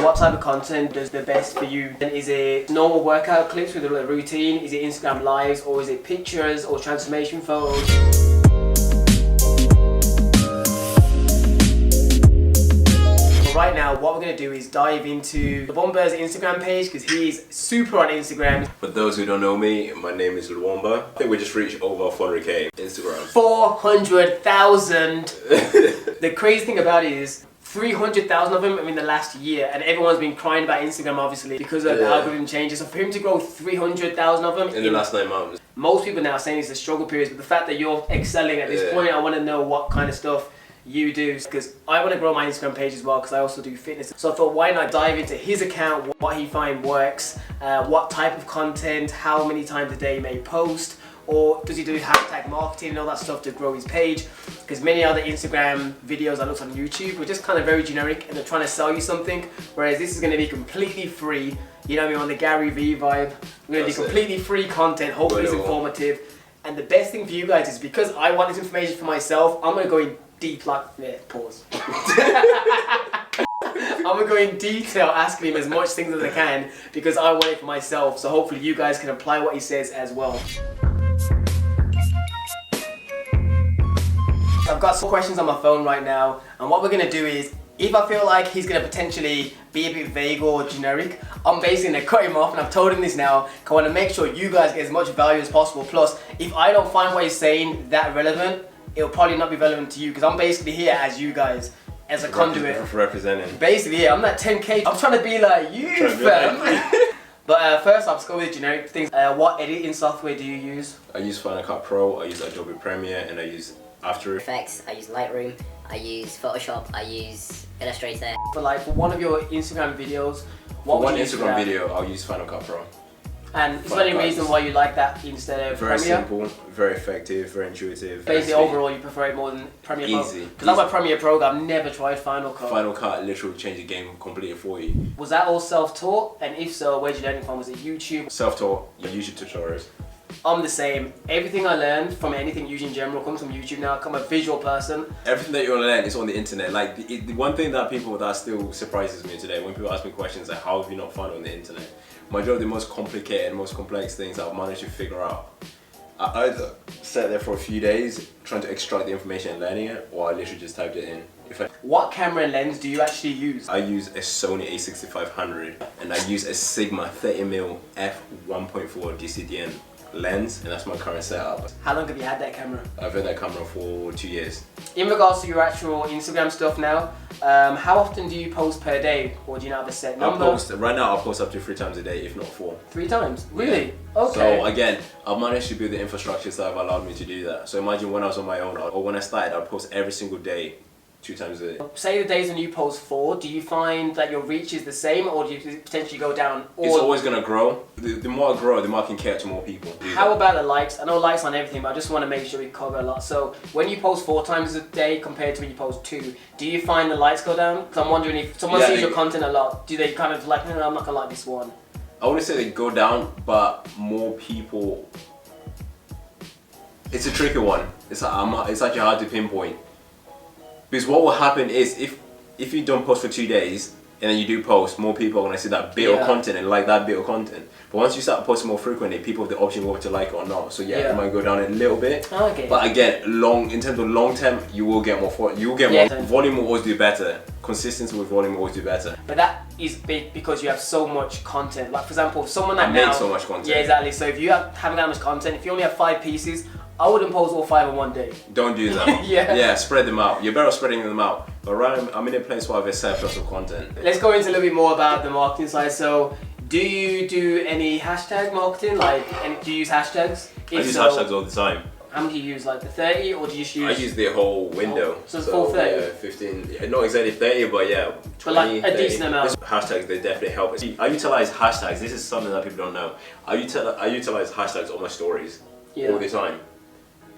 what type of content does the best for you? And is it normal workout clips with a little routine? Is it Instagram lives, or is it pictures or transformation photos? Right now, what we're going to do is dive into Luwomba's Instagram page because he's super on Instagram. For those who don't know me, my name is Luwomba. I think we just reached over 400k Instagram. 400,000! The crazy thing about it is 300,000 of them in the last year, and everyone's been crying about Instagram obviously because of the algorithm changes. So for him to grow 300,000 of them in the last 9 months. Most people now are saying it's a struggle period, but the fact that you're excelling at this point, I want to know what kind of stuff you do, because I want to grow my Instagram page as well, because I also do fitness. So I thought, why not dive into his account, what he finds works, what type of content, how many times a day he may post, or does he do hashtag marketing and all that stuff to grow his page? Because many other Instagram videos I looked on YouTube were just kind of very generic and they're trying to sell you something, whereas this is going to be completely free. You know what I mean, on the Gary V vibe. We're going to do completely free content, hopefully it's informative. And the best thing for you guys is, because I want this information for myself, I'm going to go in deep, like, pause. I'm going to go in detail asking him as much things as I can because I want it for myself. So hopefully you guys can apply what he says as well. I've got some questions on my phone right now, and what we're going to do is, if I feel like he's going to potentially be a bit vague or generic, I'm basically going to cut him off, and I've told him this now, because I want to make sure you guys get as much value as possible. Plus, if I don't find what he's saying that relevant, it'll probably not be relevant to you, because I'm basically here as you guys, as a conduit. Representing. Basically, yeah, I'm that 10k. I'm trying to be like you, fam. But first, I'll just go with generic things. What editing software do you use? I use Final Cut Pro, I use Adobe Premiere, and I use After Effects. I use Lightroom, I use Photoshop, I use Illustrator. But like, for one of your Instagram videos, what would you use for that? One Instagram video, I'll use Final Cut Pro. And is there any reason why you like that instead of Very Premiere? simple, very effective, very intuitive. Basically, overall, you prefer it more than Premiere Pro? Easy. Because I'm a Premiere Pro, I've never tried Final Cut. Final Cut literally changed the game completely for you. Was that all self-taught? And if so, where'd you learn it from? Was it YouTube? Self-taught, YouTube tutorials. I'm the same. Everything I learned from anything YouTube in general comes from YouTube now. I'm a visual person. Everything that you want to learn is on the internet. Like, the one thing that still surprises me today, when people ask me questions like, how have you not found it on the internet? Majority of the most complicated, most complex things I've managed to figure out, I either sat there for a few days trying to extract the information and learning it, or I literally just typed it in. What camera lens do you actually use? I use a Sony a6500, and I use a Sigma 30mm f1.4 DCDN lens, and that's my current setup. How long have you had that camera? I've had that camera for 2 years. In regards to your actual Instagram stuff now, how often do you post per day, or do you not have a set number? Right now I'll post up to 3 times a day, if not 4. 3 times? Really? Yeah. Okay. So again, I've managed to build the infrastructure that have allowed me to do that. So imagine when I was on my own, or when I started, I'd post every single day, 2 times a day. Say the days when you post 4, do you find that your reach is the same, or do you potentially go down? Or it's always going to grow. The more I grow, the more I can catch more people. How about the likes? I know likes on everything, but I just want to make sure we cover a lot. So when you post 4 times a day compared to when you post 2, do you find the likes go down? Because I'm wondering, if someone sees your content a lot, do they kind of like, no, I'm not going to like this one? I wouldn't say they go down, but more people... It's a tricky one. It's actually hard to pinpoint. Because what will happen is, if you don't post for 2 days, and then you do post, more people are going to see that bit of content and like that bit of content. But once you start posting more frequently, people have the option whether to like it or not. So it might go down a little bit. Okay. But again, in terms of long term, you will get more. More. Volume will always do better. Consistency with volume will always do better. But that is big because you have so much content. Like, for example, someone that make so much content. Yeah, exactly. So if you haven't that much content, if you only have 5 pieces, I wouldn't post all 5 in one day. Don't do that. Yeah, spread them out. You're better off spreading them out. But right now, I'm in a place where I have a surplus of content. Let's go into a little bit more about the marketing side. So, do you do any hashtag marketing? Like, do you use hashtags? I use hashtags all the time. How many do you use? Like the 30, or do you just use? I use the whole window. So it's full 30? Yeah, 15. Yeah, not exactly 30, but yeah, 20, but like a 30. decent amount. Hashtags, they definitely help. I utilize hashtags. This is something that people don't know. I utilize hashtags on my stories all the time.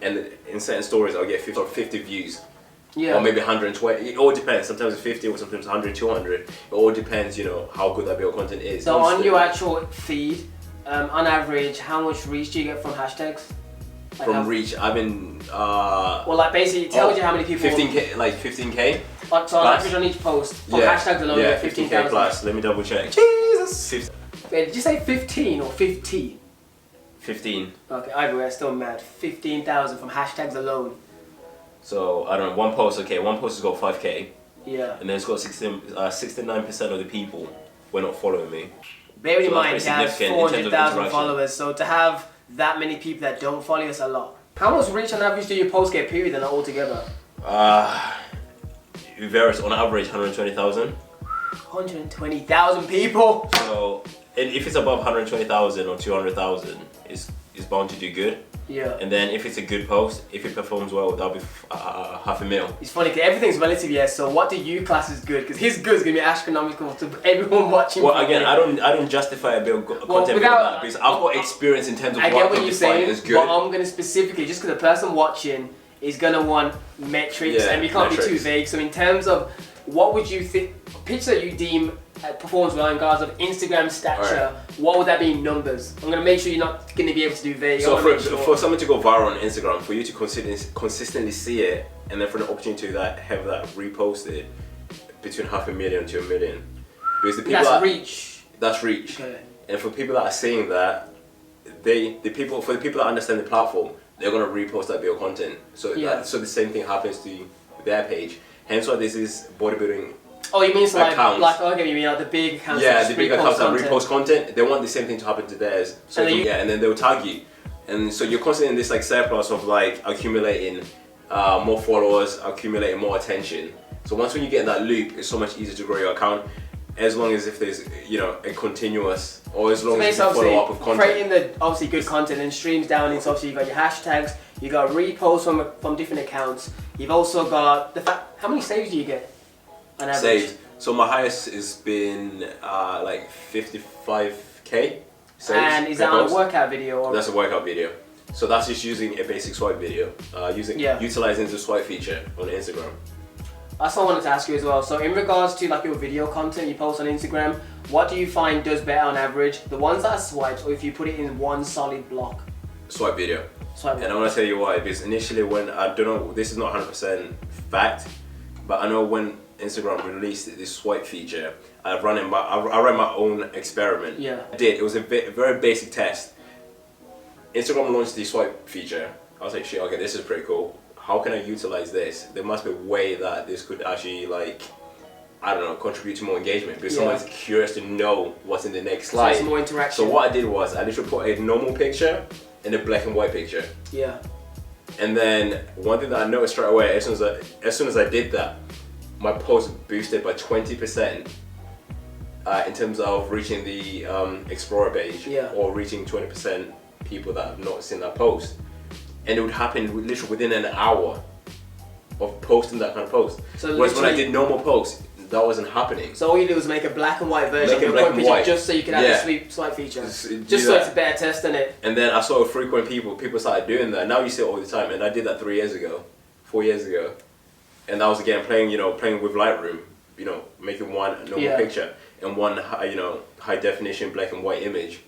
And in certain stories, I'll get 50 views. Or maybe 120. It all depends. Sometimes it's 50, or sometimes 100, 200. It all depends, you know, how good that bit of content is. So on your actual feed, on average, how much reach do you get from hashtags? Like from reach, I've been... well, like basically it tells you how many people... 15k, like 15k. So on average on each post, for hashtags alone, you get 15,000 plus. Let me double check. Jesus! Wait, did you say 15 or 50? 15. Okay, either way, still mad. 15,000 from hashtags alone. So, I don't know, one post has got 5k. Yeah. And then it's got 69% of the people were not following me. Bearing in mind, he has 400,000 followers, so to have that many people that don't follow us, a lot. How much reach on average do your posts get period and altogether? It varies. On average, 120,000. 120,000 people? So, if it's above 120,000 or 200,000, it's bound to do good. Yeah. And then if it's a good post, if it performs well, that'll be $500,000. It's funny because everything's relative, yeah. So what do you class as good? Because his good is gonna be astronomical to everyone watching. Well, again, I don't justify a bit of content without that because I've got experience in terms of what you're saying is good. But I'm gonna specifically, just because the person watching is gonna want metrics, and we can't be too vague. So in terms of what would you think, picture that you deem performs well in regards of Instagram stature, what would that be in numbers? I'm gonna make sure you're not gonna be able to do vague. So for someone to go viral on Instagram, for you to consistently see it, and then for the opportunity to have that reposted between 500,000 to 1 million, because the people reach. That's reach. Okay. And for people that are seeing that, the people that understand the platform, they're gonna repost that bit of content. So so the same thing happens to their page. Hence why this is bodybuilding. Oh, you mean so like okay, you mean like the big accounts? Yeah, the big accounts that repost content. They want the same thing to happen to theirs. So and then they'll tag you, and so you're constantly in this like surplus of like accumulating more followers, accumulating more attention. So once when you get in that loop, it's so much easier to grow your account, as long as if there's a continuous, or as long as you follow up with content. Creating the obviously good content and streams down into obviously you got your hashtags, you got reposts from different accounts. You've also got the fact. How many saves do you get? Saved. So my highest has been like 55k saves. And is that on a workout video? Or? That's a workout video. So that's just using a basic swipe video, utilizing the swipe feature on Instagram. That's what I wanted to ask you as well. So in regards to like your video content you post on Instagram, what do you find does better on average? The ones that are swipes, or if you put it in one solid block? Swipe video. And I want to tell you why. Because initially when, I don't know, this is not 100% fact, but I know when Instagram released this swipe feature, I ran my own experiment. Yeah. I did. It was a very basic test. Instagram launched the swipe feature. I was like, shit, okay, this is pretty cool. How can I utilize this? There must be a way that this could actually, like, I don't know, contribute to more engagement, because someone's curious to know what's in the next slide. So more interaction. So what I did was I literally put a normal picture and a black and white picture. Yeah. And then one thing that I noticed straight away, as soon as I did that, my post boosted by 20% in terms of reaching the Explorer page, or reaching 20% people that have not seen that post. And it would happen literally within an hour of posting that kind of post. So whereas when I did normal posts, that wasn't happening. So all you do was make a black and white version of your picture just so you can have the swipe feature. Just so it's a better test in it. And then I saw frequent people started doing that. Now you see it all the time, and I did that 4 years ago. And that was again playing with Lightroom, making one normal picture and one high definition black and white image.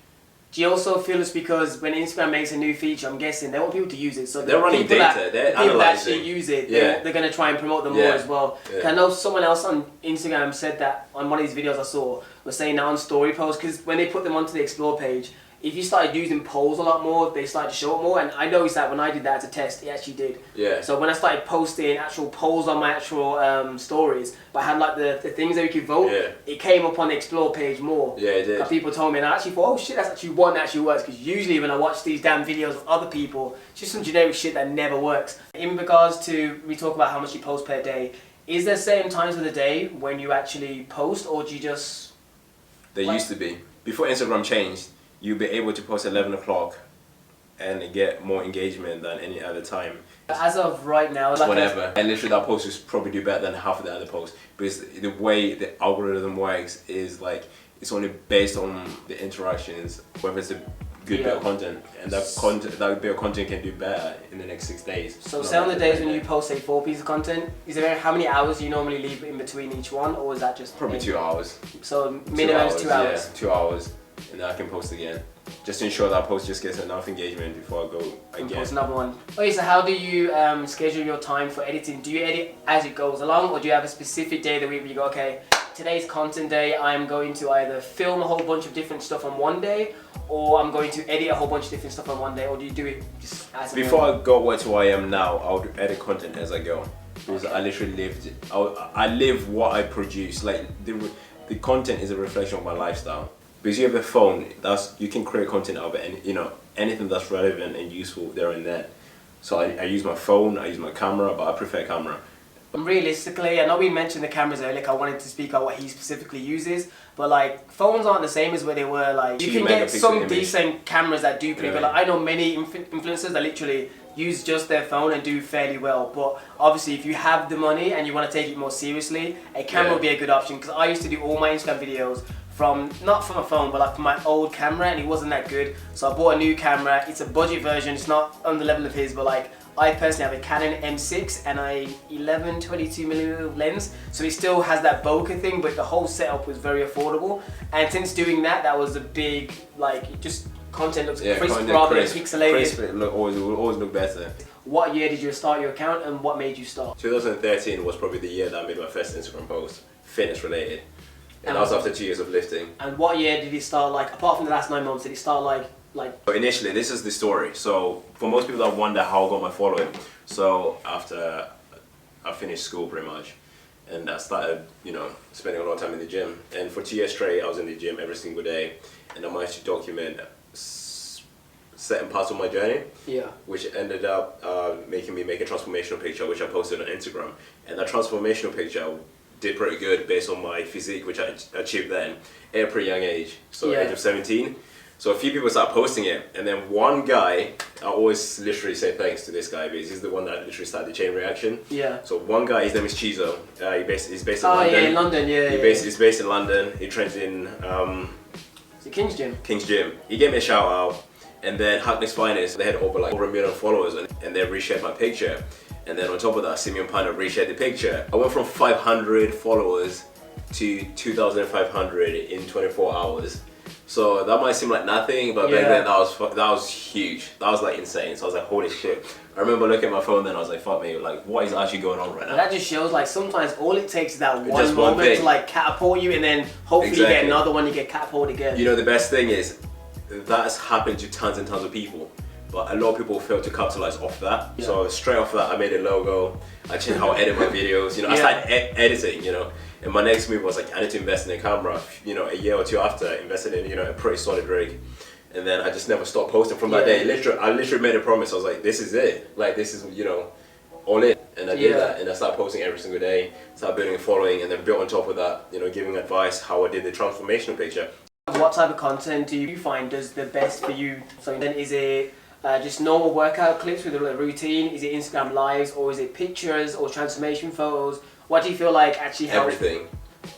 Do you also feel it's because when Instagram makes a new feature, I'm guessing they want people to use it, so they're running data, they're people that actually use it, they're going to try and promote them more as well. I know someone else on Instagram said that on one of these videos I saw, was saying that on story posts, because when they put them onto the Explore page, if you started using polls a lot more, they started to show up more, and I noticed that when I did that as a test, it actually did. Yeah. So when I started posting actual polls on my actual stories, but I had like the things that you could vote, it came up on the Explore page more. Yeah, it did. Because people told me, and I actually thought, oh shit, that's actually one that actually works, because usually when I watch these damn videos of other people, it's just some generic shit that never works. In regards to, we talk about how much you post per day, is there certain times of the day when you actually post, or do you just... There used to be. Before Instagram changed, you'll be able to post at 11 o'clock and get more engagement than any other time. As of right now, like whatever. And literally that post will probably do better than half of the other posts, because the way the algorithm works is like, it's only based on the interactions, whether it's a good bit of content, and that bit of content can do better in the next 6 days. So say on the days when you post say 4 pieces of content, is there how many hours do you normally leave in between each one, or is that just probably 2 hours? So minimum is 2 hours. Yeah, 2 hours. and then I can post again. Just to ensure that post just gets enough engagement before I go again. Post another one. Okay, so how do you schedule your time for editing? Do you edit as it goes along, or do you have a specific day of the week where you go, okay, today's content day, I'm going to either film a whole bunch of different stuff on one day, or I'm going to edit a whole bunch of different stuff on one day, or do you do it just as a Before I got to where I am now, I would edit content as I go. Because I literally I live what I produce. Like the content is a reflection of my lifestyle. Because you have a phone, you can create content out of it, and anything that's relevant and useful there and then. So I use my phone, I use my camera, but I prefer camera. Realistically, I know we mentioned the cameras earlier, like I wanted to speak out what he specifically uses, but like phones aren't the same as where they were. Like you can get some decent cameras that do pretty good. Like I know many influencers that literally use just their phone and do fairly well, but obviously if you have the money and you want to take it more seriously, a camera would be a good option, because I used to do all my Instagram videos not from a phone, but like from my old camera, and it wasn't that good. So I bought a new camera. It's a budget version. It's not on the level of his, but like I personally have a Canon M6 and a 11-22mm lens, so it still has that bokeh thing, but the whole setup was very affordable. And since doing that, that was a big, like, just content looks crisp rather than pixelated. Crisp, it will always look better. What year did you start your account, and what made you start? 2013 was probably the year that I made my first Instagram post, fitness related. And that was after 2 years of lifting. And what year did it start, like, apart from the last 9 months, did it start like? So initially, this is the story. So for most people that wonder how I got my following, so after I finished school pretty much, and I started, spending a lot of time in the gym. And for 2 years straight, I was in the gym every single day, and I managed to document certain parts of my journey, which ended up making me make a transformational picture, which I posted on Instagram. And that transformational picture did pretty good based on my physique, which I achieved then at a pretty young age, so age of 17. So a few people started posting it, and then one guy, I always literally say thanks to this guy because he's the one that literally started the chain reaction. So one guy, his name is Chizo. He's based in London. Yeah, in London, He's based in London. He trains in is it King's Gym? King's Gym. He gave me a shout out, and then Hackney's Finest, they had over 1 million followers, and they reshared my picture. And then on top of that, Simeon Panda reshared the picture. I went from 500 followers to 2,500 in 24 hours. So that might seem like nothing, but back then that was huge. That was like insane. So I was like, holy shit. I remember looking at my phone then, I was like, fuck me, like what is actually going on right now? That just shows like sometimes all it takes is that one moment to like catapult you, and then hopefully you get another one, you get catapulted again. You know, the best thing is that's happened to tons and tons of people, but a lot of people fail to capitalize off that. So straight off that, I made a logo. I changed how I edit my videos. I started editing. And my next move was like, I need to invest in a camera. A year or two after, I invested in a pretty solid rig, and then I just never stopped posting from that day. I literally made a promise. I was like, this is it. Like this is all in. And I did that, and I started posting every single day. Started building a following, and then built on top of that, giving advice how I did the transformational picture. What type of content do you find does the best for you? So then is it just normal workout clips with a routine? Is it Instagram lives, or is it pictures or transformation photos? What do you feel like actually helps?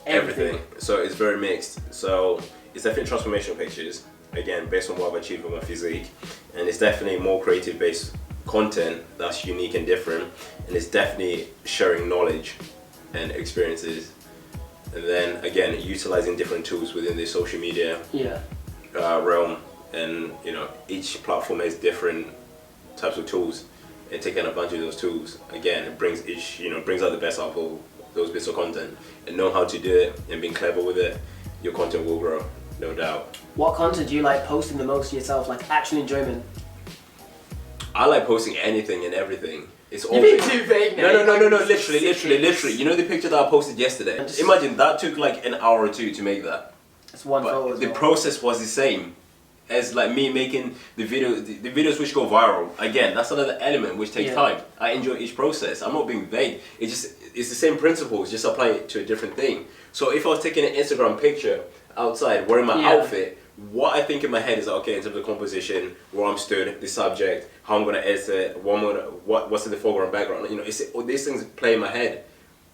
Everything. So it's very mixed. So it's definitely transformational pictures, again, based on what I've achieved with my physique. And it's definitely more creative based content that's unique and different. And it's definitely sharing knowledge and experiences. And then again, utilizing different tools within the social media realm. And each platform has different types of tools, and taking advantage of those tools, again, it brings brings out the best out of all those bits of content. And know how to do it and being clever with it, your content will grow, no doubt. What content do you like posting the most yourself, like actual enjoyment? I like posting anything and everything. It's all You're being too vague now. No, literally. You know the picture that I posted yesterday? Imagine that took like an hour or two to make that. That's one photo. The process was the same as like me making the videos which go viral. Again, that's another element which takes time. I enjoy each process. I'm not being vague. It's the same principles, just apply it to a different thing. So if I was taking an Instagram picture outside wearing my outfit, what I think in my head is okay in terms of composition, where I'm stood, the subject, how I'm gonna edit it, what's in the foreground, background. These things play in my head,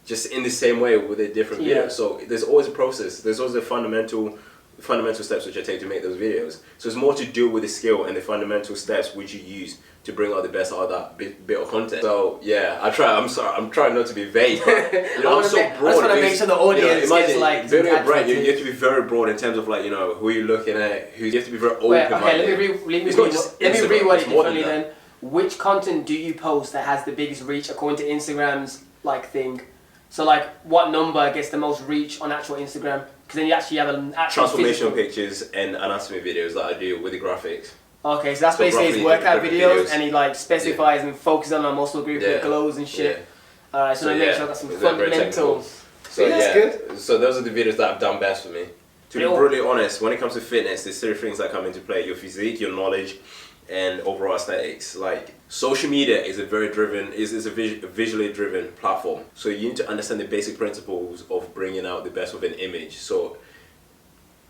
just in the same way with a different video. So there's always a process. There's always a fundamental fundamental steps which I take to make those videos. So it's more to do with the skill and the fundamental steps which you use to bring out the best out of that bit of content. So yeah, I'm sorry, I'm trying not to be vague, but you know, I'm so broad. I just want to make sure the audience gets like building a brand. You have to be very broad in terms of like, you know, who you're looking at. You have to be very open. Okay, let me reword it differently then. Which content do you post that has the biggest reach according to Instagram's like thing? So like, what number gets the most reach on actual Instagram? Because then you actually have an actual transformational pictures and anatomy videos that I do with the graphics. Okay, so that's basically his workout videos, and he like specifies and focuses on a muscle group that glows and shit. Yeah. Alright, so make sure I got some fundamentals. So that's good. So those are the videos that I've done best for me. To be brutally honest, when it comes to fitness, there's three things that come into play: your physique, your knowledge, and overall aesthetics. Like, social media is a visually driven platform. So you need to understand the basic principles of bringing out the best of an image. So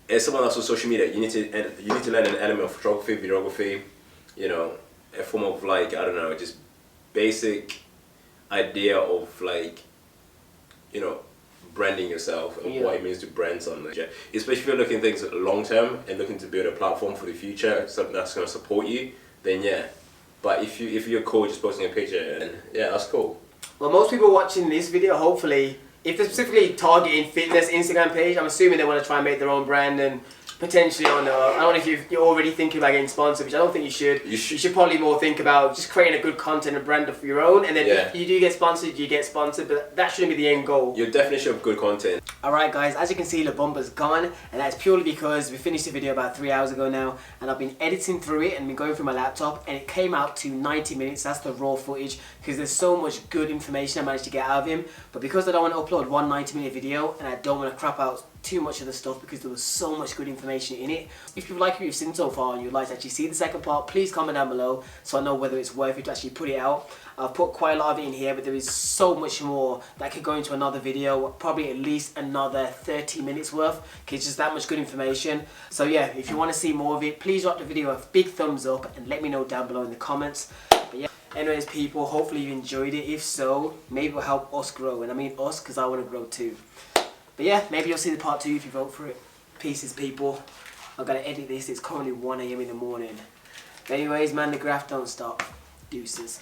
as someone that's on social media, you need to learn an element of photography, videography, you know, a form of like, I don't know, just basic idea of like, you know, branding yourself and what it means to brand something. Especially if you're looking at things long term and looking to build a platform for the future, something that's going to support you, then yeah. But if you're cool just posting a picture, then yeah, that's cool. Well, most people watching this video, hopefully, if they're specifically targeting fitness Instagram page, I'm assuming they want to try and make their own brand and potentially on, I don't know if you're already thinking about getting sponsored, which I don't think you should. You should probably more think about just creating a good content and brand of your own, and then if you do get sponsored, you get sponsored, but that shouldn't be the end goal. Your definition of good content. Alright guys, as you can see, the bumper's gone, and that's purely because we finished the video about 3 hours ago now, and I've been editing through it and been going through my laptop, and it came out to 90 minutes, that's the raw footage, because there's so much good information I managed to get out of him, but because I don't want to upload one 90-minute video, and I don't want to crap out too much of the stuff because there was so much good information in it. If you like what you've seen so far and you'd like to actually see the second part, please comment down below so I know whether it's worth it to actually put it out. I've put quite a lot of it in here, but there is so much more that could go into another video, probably at least another 30 minutes worth, because it's just that much good information. So yeah, if you want to see more of it, please drop the video a big thumbs up and let me know down below in the comments. But yeah, anyways people, hopefully you enjoyed it. If so, maybe it will help us grow, and I mean us because I want to grow too. But yeah, maybe you'll see the part 2 if you vote for it. Pieces, people. I've got to edit this. It's currently 1 AM in the morning. But anyways, man, the graph don't stop. Deuces.